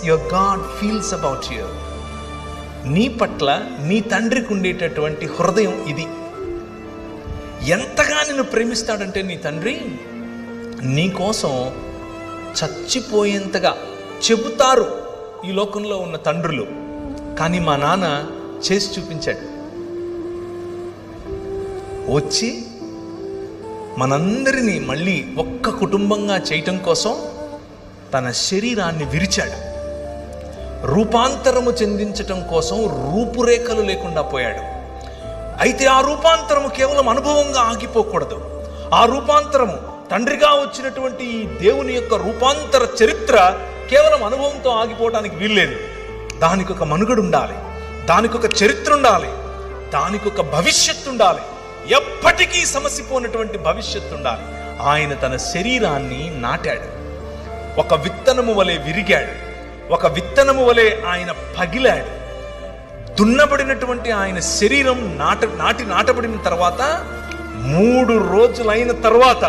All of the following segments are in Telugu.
Your God feels about you. నీ పట్ల నీ తండ్రికి ఉండేటటువంటి హృదయం ఇది. ఎంతగా నిన్ను ప్రేమిస్తాడంటే నీ తండ్రి, నీ కోసం చచ్చిపోయేంతగా చెబుతారు ఈ లోకంలో ఉన్న తండ్రులు, కానీ మా నాన్న చేసి చూపించాడు. వచ్చి మనందరినీ మళ్ళీ ఒక్క కుటుంబంగా చేయటం కోసం తన శరీరాన్ని విరిచాడు. రూపాంతరము చెందించటం కోసం రూపురేఖలు లేకుండా పోయాడు. అయితే ఆ రూపాంతరము కేవలం అనుభవంగా ఆగిపోకూడదు. ఆ రూపాంతరము తండ్రిగా వచ్చినటువంటి ఈ దేవుని యొక్క రూపాంతర చరిత్ర కేవలం అనుభవంతో ఆగిపోవడానికి వీల్లేదు. దానికి ఒక మనుగడ ఉండాలి, దానికి ఒక చరిత్ర ఉండాలి, దానికి ఒక భవిష్యత్తు ఉండాలి, ఎప్పటికీ సమసిపోయినటువంటి భవిష్యత్తు ఉండాలి. ఆయన తన శరీరాన్ని నాటాడు, ఒక విత్తనము వలె విరిగాడు, ఒక విత్తనము వలె ఆయన పగిలాడు. దున్నబడినటువంటి ఆయన శరీరం నాటబడిన తర్వాత 3 రోజులైన తర్వాత,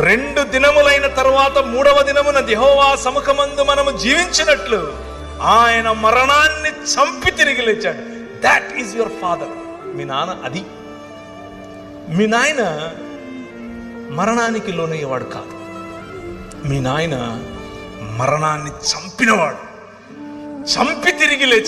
2 దినములైన తర్వాత 3వ దినమున యెహోవా సముఖమందు మనము జీవించినట్లు ఆయన మరణాన్ని చంపి తిరిగి లేచాడు. That is your father. మీ నాన్న అది. మీ నాయన మరణానికి లోనయ్యేవాడు కాదు. మీ నాయన మరణాన్ని చంపినవాడు, చంపి తిరిగి లేచి